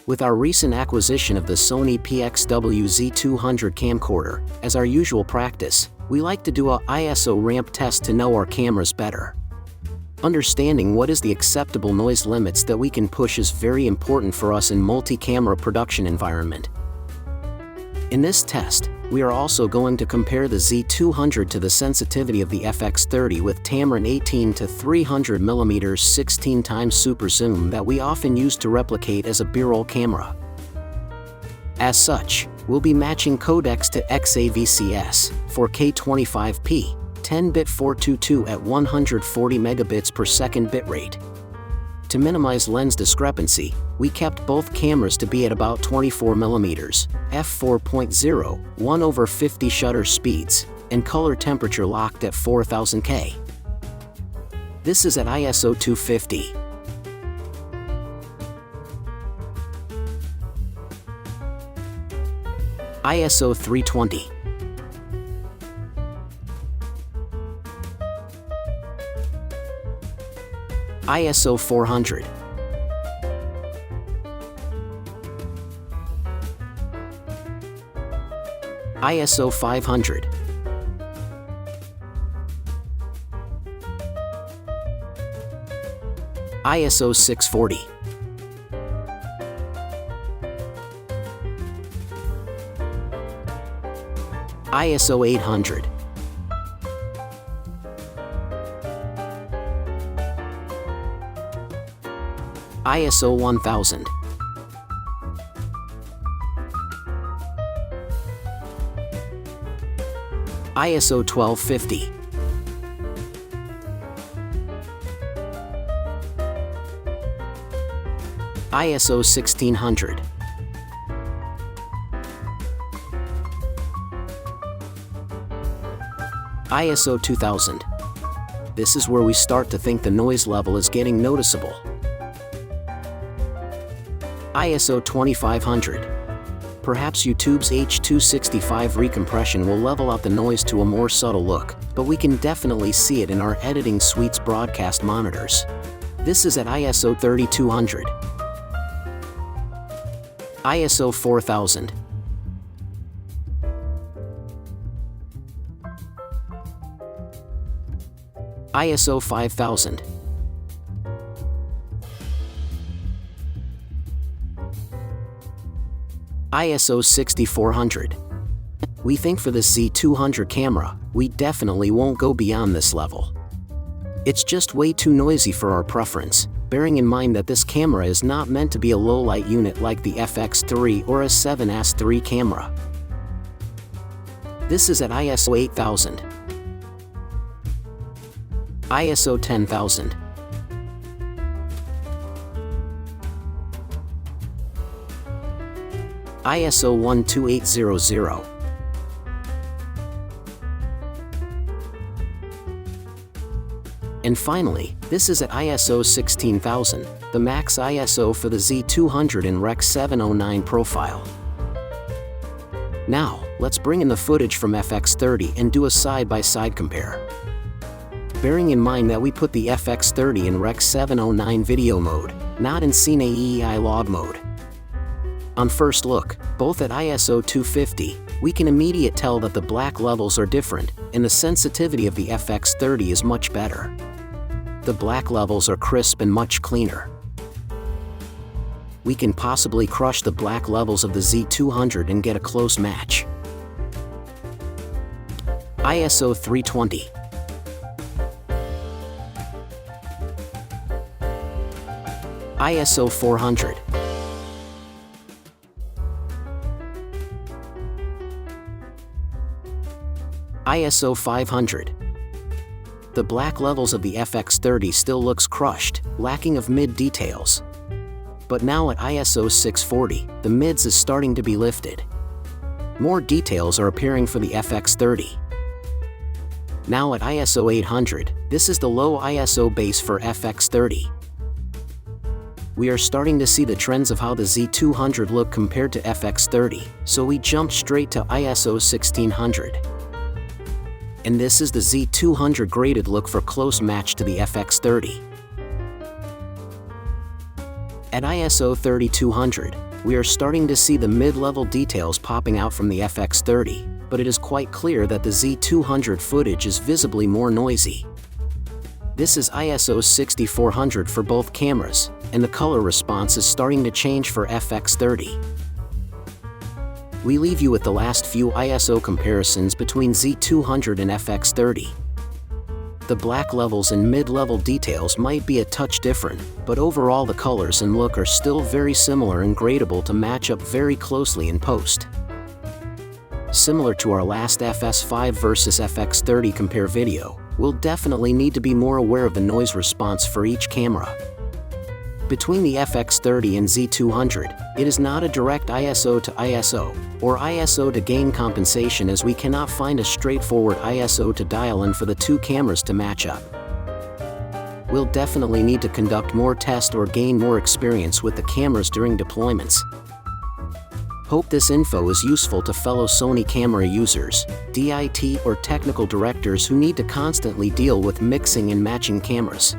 With our recent acquisition of the Sony PXW-Z200 camcorder, as our usual practice, we like to do a ISO ramp test to know our cameras better. Understanding what is the acceptable noise limits that we can push is very important for us in multi-camera production environment. In this test, we are also going to compare the Z200 to the sensitivity of the FX30 with Tamron 18 to 300mm 16x super zoom that we often use to replicate as a B-roll camera. As such, we'll be matching codecs to XAVCS, 4K 25p, 10-bit 422 at 140 megabits per second bitrate. To minimize lens discrepancy, we kept both cameras to be at about 24mm, f4.0, 1/50 shutter speeds, and color temperature locked at 4000K. This is at ISO 250. ISO 320. ISO 400. ISO 500. ISO 640. ISO 800. ISO 1000. ISO 1250. ISO 1600. ISO 2000. This is where we start to think the noise level is getting noticeable. ISO 2500. Perhaps YouTube's H.265 recompression will level out the noise to a more subtle look, but we can definitely see it in our editing suite's broadcast monitors. This is at ISO 3200. ISO 4000. ISO 5000. ISO 6400. We think for this Z200 camera, we definitely won't go beyond this level. It's just way too noisy for our preference, bearing in mind that this camera is not meant to be a low-light unit like the FX3 or a 7S III camera. This is at ISO 8000. ISO 10000. ISO 12800. And finally, this is at ISO 16000, the max ISO for the Z200 in Rec 709 profile. Now, let's bring in the footage from FX30 and do a side-by-side compare. Bearing in mind that we put the FX30 in Rec 709 video mode, not in Cine EEI log mode. On first look, both at ISO 250, we can immediately tell that the black levels are different, and the sensitivity of the FX30 is much better. The black levels are crisp and much cleaner. We can possibly crush the black levels of the Z200 and get a close match. ISO 320. ISO 400. ISO 500. The black levels of the FX30 still looks crushed, lacking of mid details. But now at ISO 640, the mids is starting to be lifted. More details are appearing for the FX30. Now at ISO 800, this is the low ISO base for FX30. We are starting to see the trends of how the Z200 look compared to FX30, so we jumped straight to ISO 1600. And this is the Z200 graded look for close match to the FX30. At ISO 3200, We are starting to see the mid-level details popping out from the FX30, but it is quite clear that the Z200 footage is visibly more noisy. This is ISO 6400 for both cameras, and the color response is starting to change for FX30. We leave you with the last few ISO comparisons between Z200 and FX30. The black levels and mid-level details might be a touch different, but overall the colors and look are still very similar and gradable to match up very closely in post. Similar to our last FS5 versus FX30 compare video, we'll definitely need to be more aware of the noise response for each camera. Between the FX30 and Z200, it is not a direct ISO to ISO, or ISO to gain compensation, as we cannot find a straightforward ISO to dial in for the two cameras to match up. We'll definitely need to conduct more tests or gain more experience with the cameras during deployments. Hope this info is useful to fellow Sony camera users, DIT or technical directors who need to constantly deal with mixing and matching cameras.